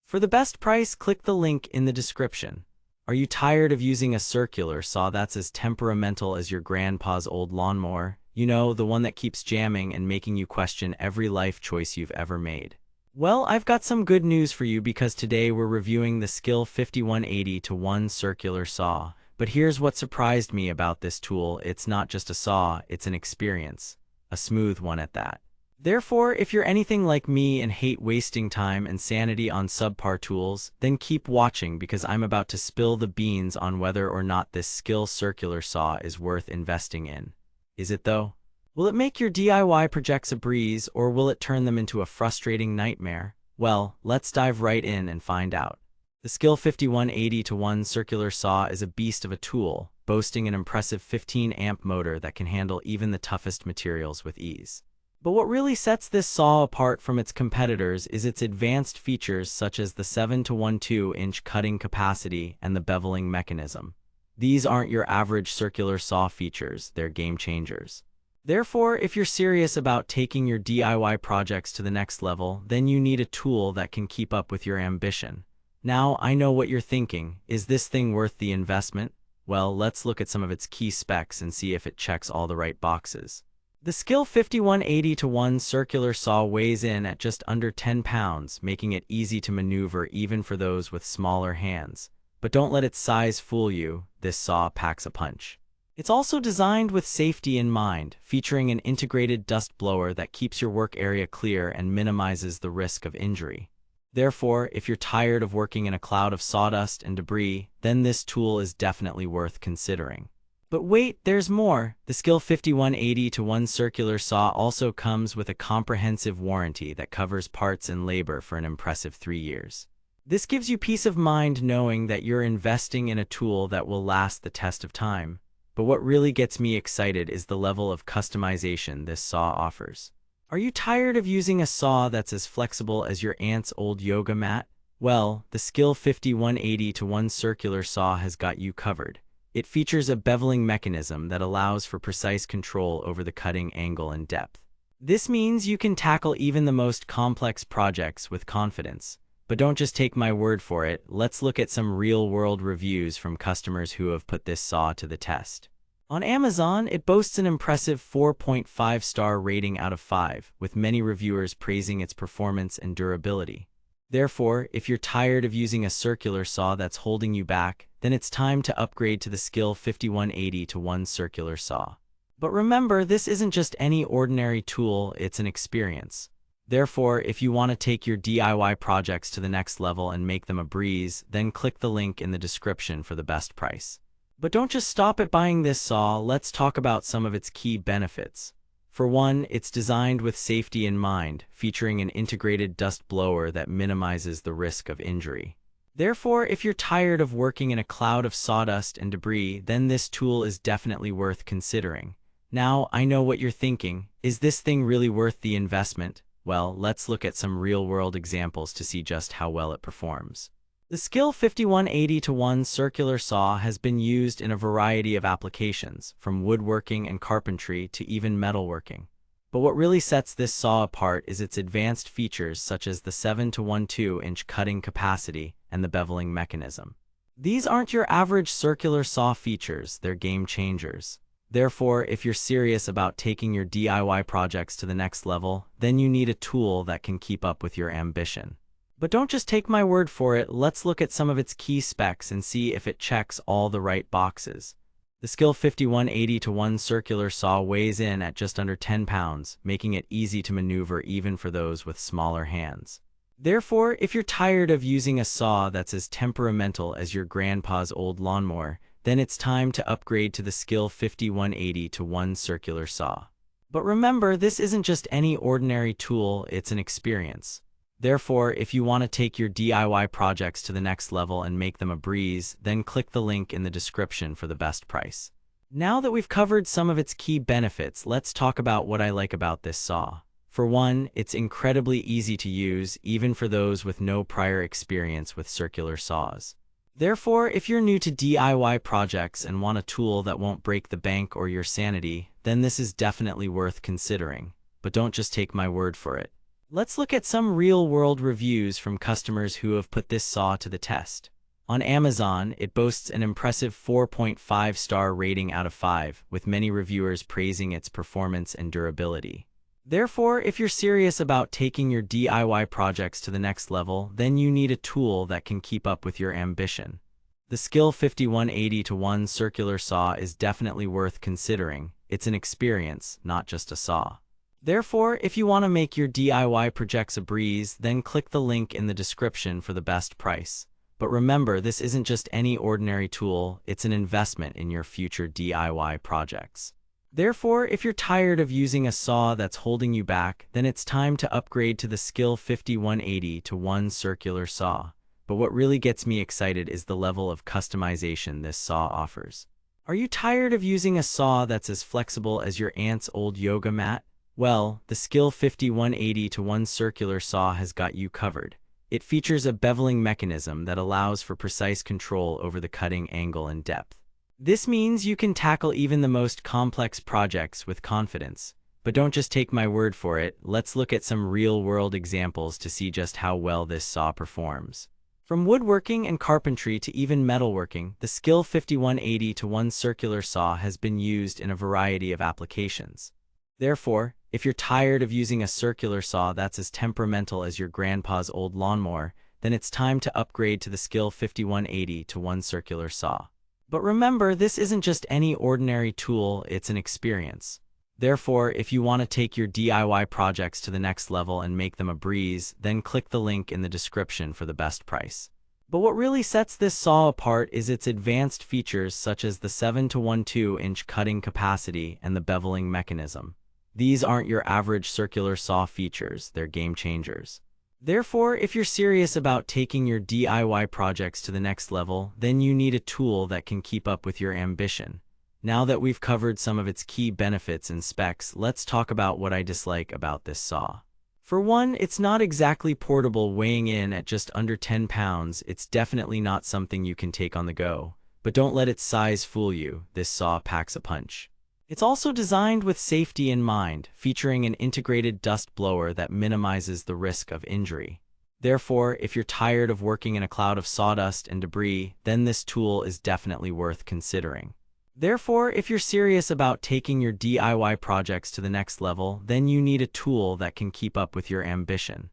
For the best price, click the link in the description. Are you tired of using a circular saw that's as temperamental as your grandpa's old lawnmower? You know, the one that keeps jamming and making you question every life choice you've ever made. Well, I've got some good news for you because today we're reviewing the Skil 5180-1 circular saw. But here's what surprised me about this tool: it's not just a saw, it's an experience. A smooth one at that. Therefore, if you're anything like me and hate wasting time and sanity on subpar tools, then keep watching because I'm about to spill the beans on whether or not this Skil circular saw is worth investing in. Is it though? Will it make your DIY projects a breeze, or will it turn them into a frustrating nightmare? Well, let's dive right in and find out. The Skil 5180-1 circular saw is a beast of a tool, boasting an impressive 15-amp motor that can handle even the toughest materials with ease. But what really sets this saw apart from its competitors is its advanced features such as the 7-1/2-inch cutting capacity and the beveling mechanism. These aren't your average circular saw features, they're game changers. Therefore, if you're serious about taking your DIY projects to the next level, then you need a tool that can keep up with your ambition. Now, I know what you're thinking: is this thing worth the investment? Well, let's look at some of its key specs and see if it checks all the right boxes. The Skil 5180-1 circular saw weighs in at just under 10 pounds, making it easy to maneuver even for those with smaller hands. But don't let its size fool you, this saw packs a punch. It's also designed with safety in mind, featuring an integrated dust blower that keeps your work area clear and minimizes the risk of injury. Therefore, if you're tired of working in a cloud of sawdust and debris, then this tool is definitely worth considering. But wait, there's more. The Skil 5180-1 circular saw also comes with a comprehensive warranty that covers parts and labor for an impressive 3 years. This gives you peace of mind knowing that you're investing in a tool that will last the test of time. But what really gets me excited is the level of customization this saw offers. Are you tired of using a saw that's as flexible as your aunt's old yoga mat? Well, the Skil 5180-1 circular saw has got you covered. It features a beveling mechanism that allows for precise control over the cutting angle and depth. This means you can tackle even the most complex projects with confidence. But don't just take my word for it, let's look at some real-world reviews from customers who have put this saw to the test. On Amazon, it boasts an impressive 4.5-star rating out of 5, with many reviewers praising its performance and durability. Therefore, if you're tired of using a circular saw that's holding you back, then it's time to upgrade to the Skil 5180-1 circular saw. But remember, this isn't just any ordinary tool, it's an experience. Therefore, if you want to take your DIY projects to the next level and make them a breeze, then click the link in the description for the best price. But don't just stop at buying this saw, let's talk about some of its key benefits. For one, it's designed with safety in mind, featuring an integrated dust blower that minimizes the risk of injury. Therefore, if you're tired of working in a cloud of sawdust and debris, then this tool is definitely worth considering. Now, I know what you're thinking: is this thing really worth the investment? Well, let's look at some real-world examples to see just how well it performs. The Skil 5180-1 circular saw has been used in a variety of applications, from woodworking and carpentry to even metalworking. But what really sets this saw apart is its advanced features such as the 7-1/2-inch cutting capacity and the beveling mechanism. These aren't your average circular saw features, they're game changers. Therefore, if you're serious about taking your DIY projects to the next level, then you need a tool that can keep up with your ambition. But don't just take my word for it, let's look at some of its key specs and see if it checks all the right boxes. The Skil 5180-1 circular saw weighs in at just under 10 pounds, making it easy to maneuver even for those with smaller hands. Therefore, if you're tired of using a saw that's as temperamental as your grandpa's old lawnmower, then it's time to upgrade to the Skil 5180-1 circular saw. But remember, this isn't just any ordinary tool, it's an experience. Therefore, if you want to take your DIY projects to the next level and make them a breeze, then click the link in the description for the best price. Now that we've covered some of its key benefits, let's talk about what I like about this saw. For one, it's incredibly easy to use, even for those with no prior experience with circular saws. Therefore, if you're new to DIY projects and want a tool that won't break the bank or your sanity, then this is definitely worth considering. But don't just take my word for it. Let's look at some real-world reviews from customers who have put this saw to the test. On Amazon, it boasts an impressive 4.5-star rating out of 5, with many reviewers praising its performance and durability. Therefore, if you're serious about taking your DIY projects to the next level, then you need a tool that can keep up with your ambition. The Skil 5180-1 circular saw is definitely worth considering. It's an experience, not just a saw. Therefore, if you want to make your DIY projects a breeze, then click the link in the description for the best price. But remember, this isn't just any ordinary tool, it's an investment in your future DIY projects. Therefore, if you're tired of using a saw that's holding you back, then it's time to upgrade to the Skil 5180-1 circular saw. But what really gets me excited is the level of customization this saw offers. Are you tired of using a saw that's as flexible as your aunt's old yoga mat? Well, the Skil 5180-1 circular saw has got you covered. It features a beveling mechanism that allows for precise control over the cutting angle and depth. This means you can tackle even the most complex projects with confidence. But don't just take my word for it, let's look at some real-world examples to see just how well this saw performs. From woodworking and carpentry to even metalworking, the Skil 5180-1 circular saw has been used in a variety of applications. Therefore, if you're tired of using a circular saw that's as temperamental as your grandpa's old lawnmower, then it's time to upgrade to the Skil 5180-1 circular saw. But remember, this isn't just any ordinary tool, it's an experience. Therefore, if you want to take your DIY projects to the next level and make them a breeze, then click the link in the description for the best price. But what really sets this saw apart is its advanced features such as the 7-to-1/2-inch cutting capacity and the beveling mechanism. These aren't your average circular saw features, they're game changers. Therefore, if you're serious about taking your DIY projects to the next level, then you need a tool that can keep up with your ambition. Now that we've covered some of its key benefits and specs, let's talk about what I dislike about this saw. For one, it's not exactly portable, weighing in at just under 10 pounds. It's definitely not something you can take on the go. But don't let its size fool you, this saw packs a punch. It's also designed with safety in mind, featuring an integrated dust blower that minimizes the risk of injury. Therefore, if you're tired of working in a cloud of sawdust and debris, then this tool is definitely worth considering. Therefore, if you're serious about taking your DIY projects to the next level, then you need a tool that can keep up with your ambition.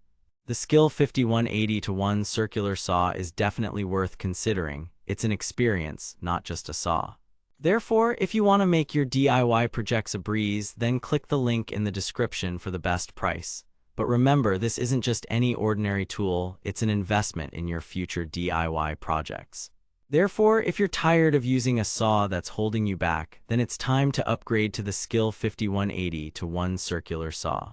The Skil 5180-1 circular saw is definitely worth considering. It's an experience, not just a saw. Therefore, if you want to make your DIY projects a breeze, then click the link in the description for the best price. But remember, this isn't just any ordinary tool, it's an investment in your future DIY projects. Therefore, if you're tired of using a saw that's holding you back, then it's time to upgrade to the Skil 5180-1 circular saw.